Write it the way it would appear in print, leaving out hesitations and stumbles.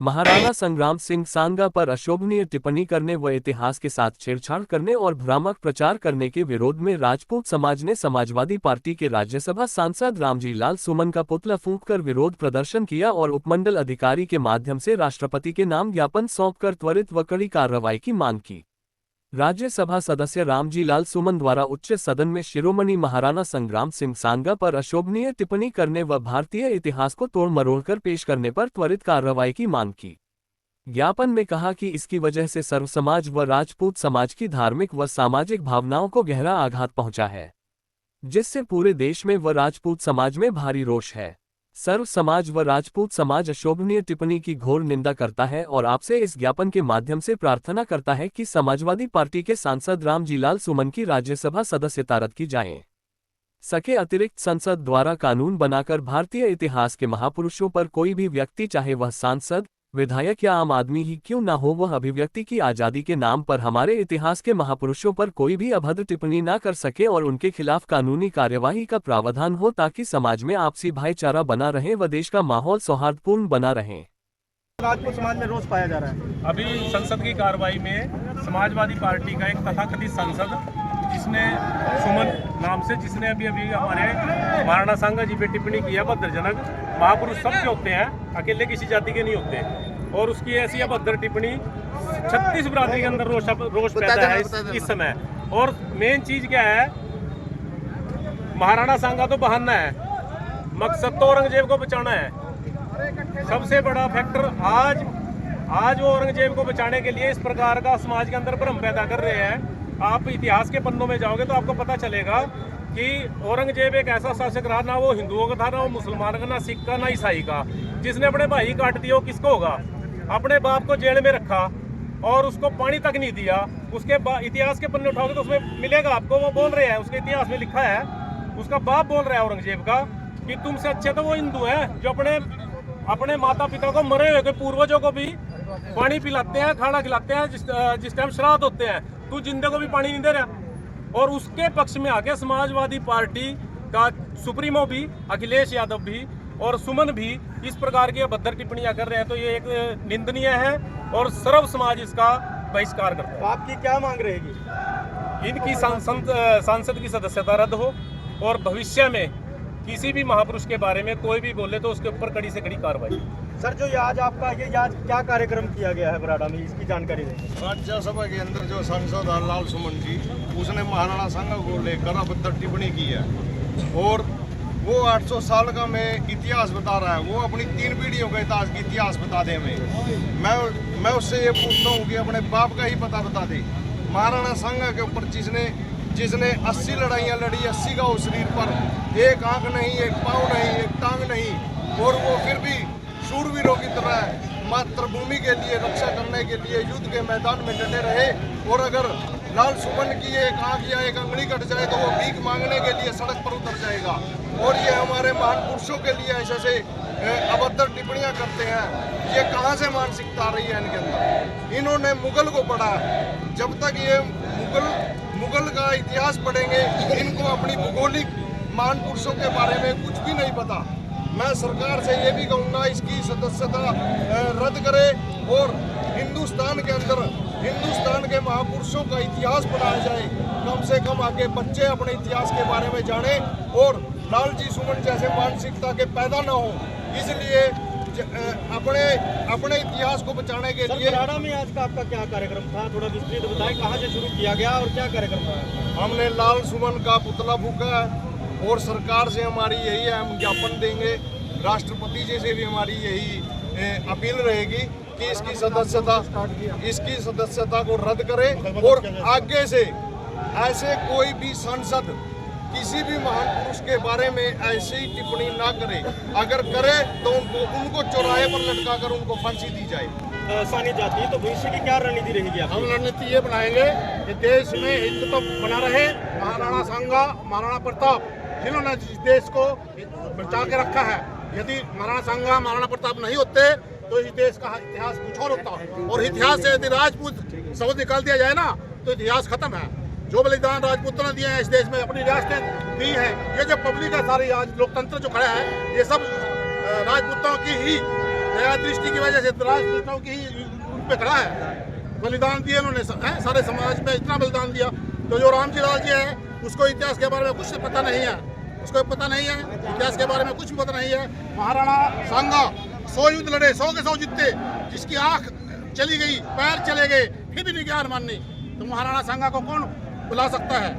महाराणा संग्राम सिंह सांगा पर अशोभनीय टिप्पणी करने व इतिहास के साथ छेड़छाड़ करने और भ्रामक प्रचार करने के विरोध में राजपूत समाज ने समाजवादी पार्टी के राज्यसभा सांसद रामजी लाल सुमन का पुतला फूंककर विरोध प्रदर्शन किया और उपमंडल अधिकारी के माध्यम से राष्ट्रपति के नाम ज्ञापन सौंपकर त्वरित व कड़ी कार्रवाई की मांग की। राज्यसभा सदस्य रामजी लाल सुमन द्वारा उच्च सदन में शिरोमणि महाराणा संग्राम सिंह सांगा पर अशोभनीय टिप्पणी करने व भारतीय इतिहास को तोड़ मरोड़कर पेश करने पर त्वरित कार्रवाई की मांग की। ज्ञापन में कहा कि इसकी वजह से सर्व समाज व राजपूत समाज की धार्मिक व सामाजिक भावनाओं को गहरा आघात पहुंचा है, जिससे पूरे देश में व राजपूत समाज में भारी रोष है। सर्व समाज व राजपूत समाज अशोभनीय टिप्पणी की घोर निंदा करता है और आपसे इस ज्ञापन के माध्यम से प्रार्थना करता है कि समाजवादी पार्टी के सांसद रामजी लाल सुमन की राज्यसभा सदस्यता रद्द की जाए सके। अतिरिक्त संसद द्वारा कानून बनाकर भारतीय इतिहास के महापुरुषों पर कोई भी व्यक्ति, चाहे वह सांसद, विधायक या आम आदमी ही क्यों न हो, वह अभिव्यक्ति की आज़ादी के नाम पर हमारे इतिहास के महापुरुषों पर कोई भी अभद्र टिप्पणी न कर सके और उनके खिलाफ कानूनी कार्यवाही का प्रावधान हो, ताकि समाज में आपसी भाईचारा बना रहे व देश का माहौल सौहार्दपूर्ण बना रहे। राजपूत समाज में रोष पाया जा रहा है। अभी संसद की कार्रवाई में समाजवादी पार्टी का एक तथाकथित सांसद जिसने सुमन नाम से, जिसने अभी हमारे महाराणा सांगा जी पे टिप्पणी की है अभद्रजनक। महापुरुष सबके होते हैं, अकेले किसी जाति के नहीं होते। और उसकी ऐसी अभद्र टिप्पणी 36 बिरादरी के अंदर रोष पैदा है इस समय। और मेन चीज क्या है, महाराणा सांगा तो बहाना है, मकसद तो औरंगजेब को बचाना है। सबसे बड़ा फैक्टर आज वो औरंगजेब को बचाने के लिए इस प्रकार का समाज के अंदर भ्रम पैदा कर रहे हैं। आप इतिहास के पन्नों में जाओगे तो आपको पता चलेगा कि औरंगजेब एक ऐसा शासक रहा, ना वो हिंदुओं का था, ना वो मुसलमान का, ना सिख का, ना ईसाई का। जिसने अपने भाई काट दिया वो किसको होगा? अपने बाप को जेल में रखा और उसको पानी तक नहीं दिया। उसके इतिहास के पन्ने उठाओगे तो उसमें मिलेगा आपको, वो बोल रहे हैं, उसके इतिहास में लिखा है, उसका बाप बोल रहा है औरंगजेब का कि तुमसे अच्छे तो वो हिंदू है जो अपने माता पिता को, मरे हुए पूर्वजों को भी पानी पिलाते हैं, खाना खिलाते हैं जिस टाइम श्राद्ध होते हैं। तू जिंदे को भी पानी नहीं दे रहा। और उसके पक्ष में आके समाजवादी पार्टी का सुप्रीमो भी, अखिलेश यादव भी और सुमन भी इस प्रकार की अभद्र टिप्पणियां कर रहे हैं, तो ये एक निंदनीय है और सर्व समाज इसका बहिष्कार करता है। आपकी क्या मांग रहेगी? इनकी सांसद की सदस्यता रद्द हो और भविष्य में किसी भी महापुरुष के बारे में कोई भी बोले तो उसके ऊपर कड़ी से कड़ी कार्रवाई। सर, जो आज आपका ये आज क्या कार्यक्रम किया गया है बराड़ा में, इसकी जानकारी दें। राज्यसभा के अंदर जो सांसद लाल सुमन जी, उसने महाराणा सांगा को लेकर अभद्र टिप्पणी की है और वो 800 साल का मैं इतिहास बता रहा है। वो अपनी 3 पीढ़ियों का इतिहास बता दे हमें। मैं उससे ये पूछता हूँ कि अपने बाप का ही पता बता दे। महाराणा सांगा के ऊपर जिसने 80 लड़ाइयाँ लड़ी, 80 का उस शरीर पर एक आंख नहीं, एक पाँव नहीं, एक टांग नहीं, और वो फिर भी शूरवीरों की तरह मातृभूमि के लिए रक्षा करने के लिए युद्ध के मैदान में डटे रहे। और अगर लाल सुमन की एक आंख या एक अंगुली कट जाए तो वो भीख मांगने के लिए सड़क पर उतर जाएगा। और ये हमारे महान पुरुषों के लिए ऐसे अभद्र टिप्पणियां करते हैं। ये कहाँ से मानसिकता आ रही है इनके अंदर? इन्होंने मुगल को पढ़ा है। जब तक ये मुगल का इतिहास पढ़ेंगे, इनको अपनी भूगोलिक महान पुरुषों के बारे में कुछ भी नहीं पता। मैं सरकार से ये भी कहूँगा इसकी सदस्यता रद्द करे और हिंदुस्तान के अंदर हिंदुस्तान के महापुरुषों का इतिहास पढ़ाया जाए। कम से कम आगे बच्चे अपने इतिहास के बारे में जाने और लालजी सुमन जैसे मानसिकता के पैदा ना हो। इसलिए अपने इतिहास को बचाने के लिए। बराड़ा में आज का आपका क्या कार्यक्रम था, थोड़ा विस्तृत बताएं, कहाँ से शुरू किया गया और क्या कार्यक्रम था? हमने लाल सुमन का पुतला फूंका है और सरकार से हमारी यही है, हम ज्ञापन देंगे। राष्ट्रपति जी से भी हमारी यही अपील रहेगी कि इसकी सदस्यता को रद्द करें और आगे से ऐसे कोई भी सांसद किसी भी महान पुरुष के बारे में ऐसी टिप्पणी ना करे। अगर करे तो उनको चौराहे पर लटकाकर उनको फांसी दी जाए। सानी जाती तो भविष्य की क्या रणनीति रहेगी? हम रणनीति ये बनाएंगे कि देश में हिंदुत्व बना रहे। महाराणा सांगा, महाराणा प्रताप, जिन्होंने इस देश को बचा के रखा है। यदि महाराणा सांगा, महाराणा प्रताप नहीं होते तो इस देश का इतिहास कुछ और होता। और इतिहास से यदि राजपूत शब्द निकाल दिया जाए ना तो इतिहास खत्म है। जो बलिदान राजपूतों ने दिए हैं इस देश में, अपनी रियासतें दी हैं, ये जो पब्लिक है सारी आज लोकतंत्र जो खड़ा है, ये सब राजपूतों की ही दया दृष्टि की वजह से राजपूतों की ही पे खड़ा है। बलिदान दिए उन्होंने, सारे समाज में इतना बलिदान दिया। तो जो रामजी लाल जी है उसको इतिहास के बारे में कुछ पता नहीं है, उसको पता नहीं है इतिहास के बारे में, कुछ भी पता नहीं है। महाराणा सांगा 100 युद्ध लड़े, 100 के 100 जीते, जिसकी आंख चली गई, पैर चले गए, फिर भी नहीं ज्ञान माननी, तो महाराणा सांगा को कौन बुला सकता है।